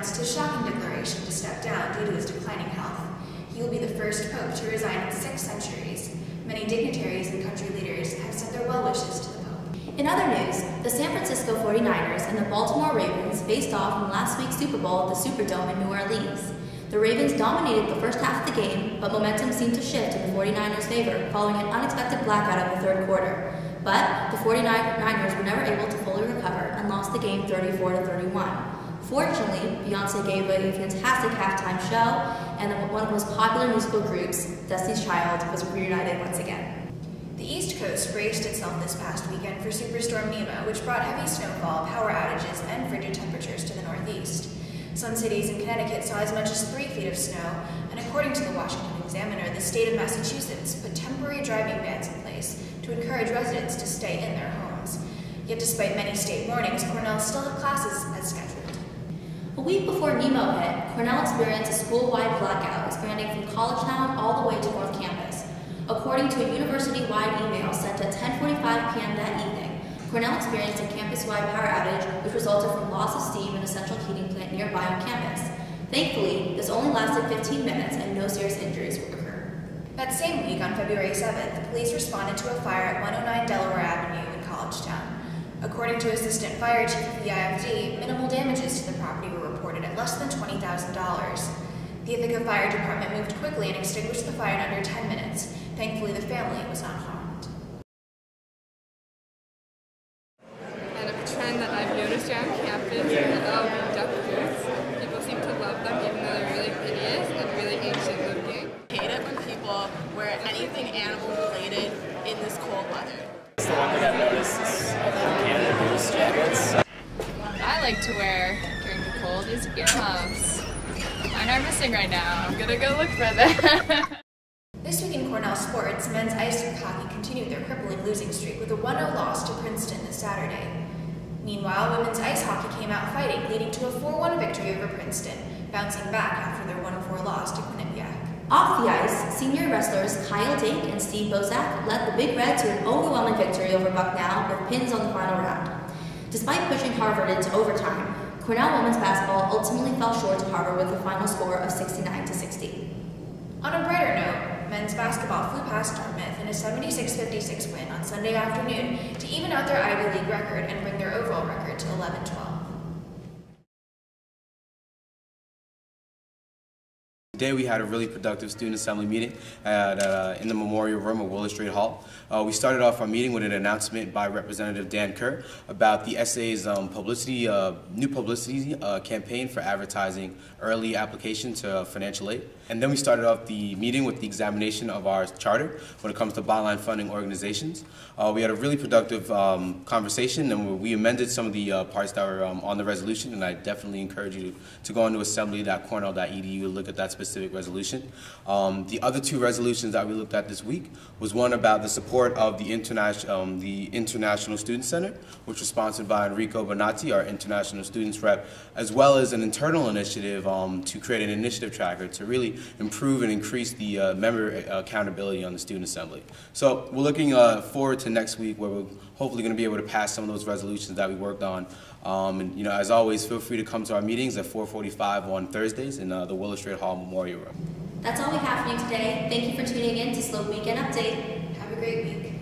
announced his shocking declaration to step down due to his declining health. He will be the first pope to resign in 6 centuries. Many dignitaries and country leaders have sent their well wishes to the pope. In other news, the San Francisco 49ers and the Baltimore Ravens faced off in last week's Super Bowl at the Superdome in New Orleans. The Ravens dominated the first half of the game, but momentum seemed to shift in the 49ers' favor following an unexpected blackout in the third quarter. But the 49ers were never able to fully recover and lost the game 34-31. Fortunately, Beyonce gave a fantastic halftime show, and one of the most popular musical groups, Destiny's Child, was reunited once again. The East Coast braced itself this past weekend for Superstorm Nemo, which brought heavy snowfall, power outages, and frigid temperatures to the northeast. Some cities in Connecticut saw as much as 3 feet of snow, and according to the Washington Examiner, the state of Massachusetts put temporary driving bans in place to encourage residents to stay in their homes. Yet despite many state warnings, Cornell still had classes as scheduled. A week before Nemo hit, Cornell experienced a school-wide blackout, expanding from College Town all the way to North Campus. According to a university-wide email sent at 10:45 p.m. that evening, Cornell experienced a campus-wide power outage which resulted from loss of steam in a central heating plant nearby on campus. Thankfully, this only lasted 15 minutes and no serious injuries occurred. That same week, on February 7th, the police responded to a fire at 109 Delaware Avenue in College Town. According to Assistant Fire Chief of the IFD, minimal damages to the property were reported at less than $20,000. The Ithaca Fire Department moved quickly and extinguished the fire in under 10 minutes. Thankfully, the family was not harmed. And a trend that I've noticed around campus is duck boots. People seem to love them even though they're really hideous and really ancient looking. I hate it when people wear anything animal related in this cold weather. The one thing I've noticed is Canada Goose jackets. I like to wear during the cold is earmuffs. Mine are missing right now. I'm gonna go look for them. This week in Cornell sports, men's ice hockey continued their crippling losing streak with a 1-0 loss to Princeton this Saturday. Meanwhile, women's ice hockey came out fighting, leading to a 4-1 victory over Princeton, bouncing back after their 1-4 loss to Quinnipiac. Off the ice, senior wrestlers Kyle Dake and Steve Bozak led the Big Red to an overwhelming victory over Bucknell with pins on the final round. Despite pushing Harvard into overtime, Cornell women's basketball ultimately fell short to Harvard with a final score of 69-60. On a brighter note, men's basketball flew past Dartmouth in a 76-56 win on Sunday afternoon to even out their Ivy League record and bring their overall record to 11-12. Today we had a really productive student assembly meeting in the Memorial Room at Willis Hall. We started off our meeting with an announcement by Representative Dan Kerr about the SA's new publicity campaign for advertising early application to financial aid. And then we started off the meeting with the examination of our charter when it comes to byline funding organizations. We had a really productive conversation, and we amended some of the parts that were on the resolution, and I definitely encourage you to go into assembly.cornell.edu to look at that specific resolution. The other 2 resolutions that we looked at this week was one about the support of the International Student Center, which was sponsored by Enrico Bonatti, our International Students Rep, as well as an internal initiative to create an initiative tracker to really improve and increase the member accountability on the Student Assembly. So we're looking forward to next week, where we're hopefully going to be able to pass some of those resolutions that we worked on. And as always, feel free to come to our meetings at 4:45 on Thursdays in the Willis Hall Memorial Room. That's all we have for you today. Thank you for tuning in to Slope Weekend Update. Have a great week.